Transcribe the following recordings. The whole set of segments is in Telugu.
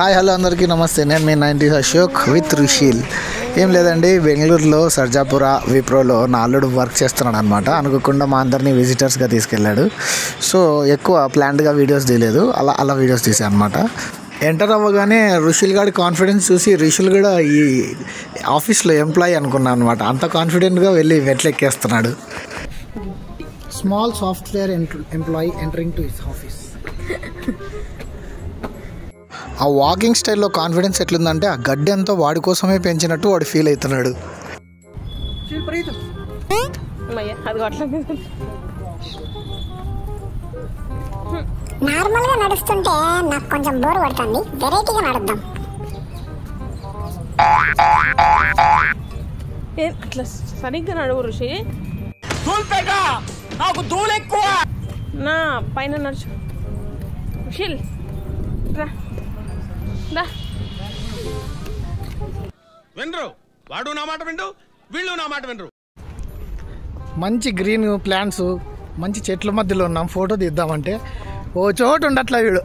హాయ్ హలో అందరికీ నమస్తే. నేను మీ 90s అశోక్ విత్ రుషీల్. ఏం లేదండి, బెంగళూరులో సర్జాపుర విప్రోలో నా అల్లుడు వర్క్ చేస్తున్నాడు అనమాట. అనుకోకుండా మా అందరినీ విజిటర్స్గా తీసుకెళ్ళాడు. సో ఎక్కువ ప్లాన్డ్గా వీడియోస్ తీయలేదు, అలా వీడియోస్ తీసాను అనమాట. ఎంటర్ అవ్వగానే రుషిల్ గారి కాన్ఫిడెన్స్ చూసి రుషిల్ కూడా ఈ ఆఫీస్లో ఎంప్లాయీ అనుకున్నాను అనమాట. అంత కాన్ఫిడెంట్గా వెళ్ళి మెట్లెక్కేస్తున్నాడు. Small software employee entering to his office. ఆ వాకింగ్ స్టైల్లో కాన్ఫిడెన్స్ ఎట్లుందంటే ఆ గడ్డి అంతా వాడి కోసమే పెంచినట్టు వాడు ఫీల్ అవుతున్నాడు. నార్మల్గా నడుస్తుంటే నాకు కొంచెం బోర్ పడుతుంది, వెరైటీగా నడుద్దాం. అట్లా సరిగ్గా నడువు ఋషి, నాకు ధూళి ఎక్కువ. నా పైన నడుచు ఋషిల్. వినరు, వాడు నా మాట వినరు, వీళ్ళు నా మాట వినరు. మంచి గ్రీన్ ప్లాంట్స్, మంచి చెట్ల మధ్యలో ఉన్నాం. ఫోటో తీద్దామంటే ఓ చోటు ఉండట్లా వీడు.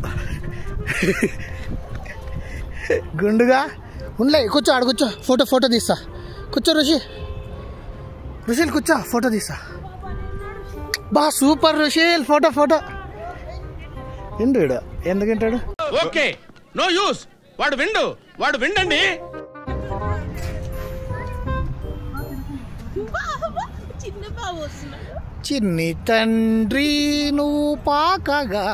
గుండుగా ఉండలే. కూర్చో, ఆడు కూర్చో, ఫోటో తీస్తా. కూర్చో రుషిల్ కూర్చో, ఫోటో తీస్తా. బా సూపర్ రుషిల్, ఫోటో ఎండు వీడు ఎందుకంటాడు. Okay, no use. వాడు విండండి. చిన్ని తండ్రి నువ్వు పాకగా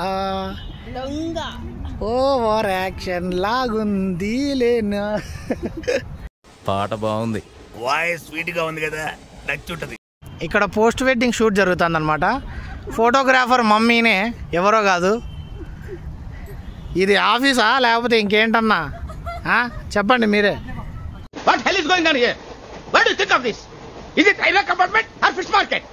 ఓవర్ యాక్షన్ లాగుంది లేనా. పాట బాగుంది, వాయిస్ స్వీట్ గా ఉంది కదా, నచ్చుంటది. ఇక్కడ పోస్ట్ వెడ్డింగ్ షూట్ జరుగుతుంది అనమాట. ఫోటోగ్రాఫర్ మమ్మీనే, ఎవరో కాదు. ఇది ఆఫీసా లేకపోతే ఇంకేంటన్నా చెప్పండి మీరే. What hell is going on here? What do you think of this? Is it railway compartment or fish market?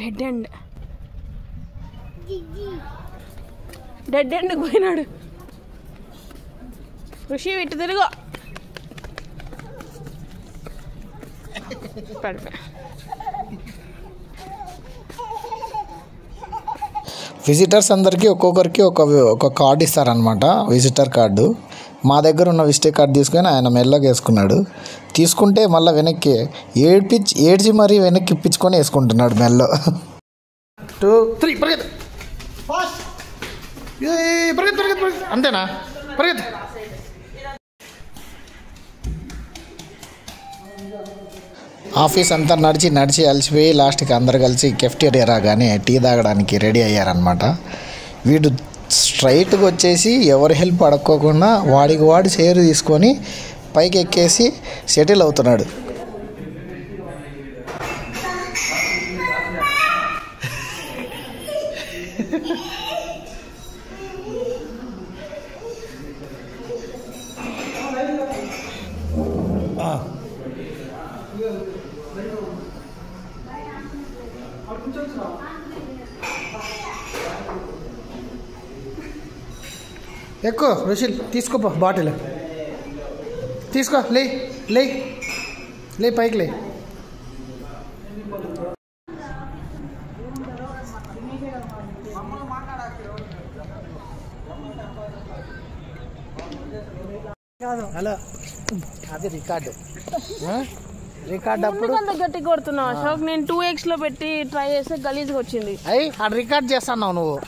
Dead end పోయినాడు ఋషి. ఇటు తిరుగు. విజిటర్స్ అందరికీ ఒక్కొక్కరికి ఒక కార్డు ఇస్తారనమాట, విజిటర్ కార్డు. మా దగ్గర ఉన్న విజిటర్ కార్డు తీసుకొని ఆయన మెల్లగా వేసుకున్నాడు. తీసుకుంటే మళ్ళీ వెనక్కి ఏడ్చి మరీ వెనక్కి ఇప్పించుకొని వేసుకుంటున్నాడు మెల్ల. 2 3 పరిగెత్తు, అంతేనా? పరిగెత్తు. ఆఫీస్ అంతా నడిచి అలసిపోయి లాస్ట్కి అందరు కలిసి కెఫ్టేరియా రాగానే టీ తాగడానికి రెడీ అయ్యారనమాట. వీడు స్ట్రైట్గా వచ్చేసి ఎవరి హెల్ప్ అడక్కోకుండా వాడికి వాడు షేర్ తీసుకొని పైకి ఎక్కేసి సెటిల్ అవుతున్నాడు. ఎక్కువ రుషిల్, తీసుకోపో బాటిల్ తీసుకో. లే పైకి లే. హలో, అది రికార్డు అప్పుడు గట్టి కొడుతున్నావు అశోక్. నేను 2x లో పెట్టి ట్రై చేస్తే గలీజ్గా వచ్చింది. అది రికార్డ్ చేస్తున్నావు నువ్వు.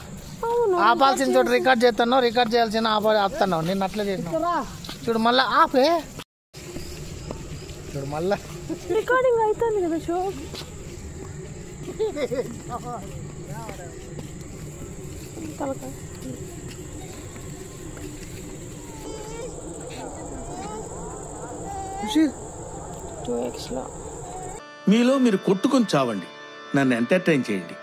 ఆపాల్సిన చోటు రికార్డ్ చేస్తున్నావు, రికార్డ్ చేయాల్సిన ఆపుతున్నావు. నేను అట్లా చేసినావు. చూడు మళ్ళా ఆపే. చూడు మళ్ళా రికార్డింగ్ అవుతుంది కదా అశోక్. మీలో మీరు కొట్టుకొని చావండి, నన్ను ఎంటర్టైన్ చేయండి.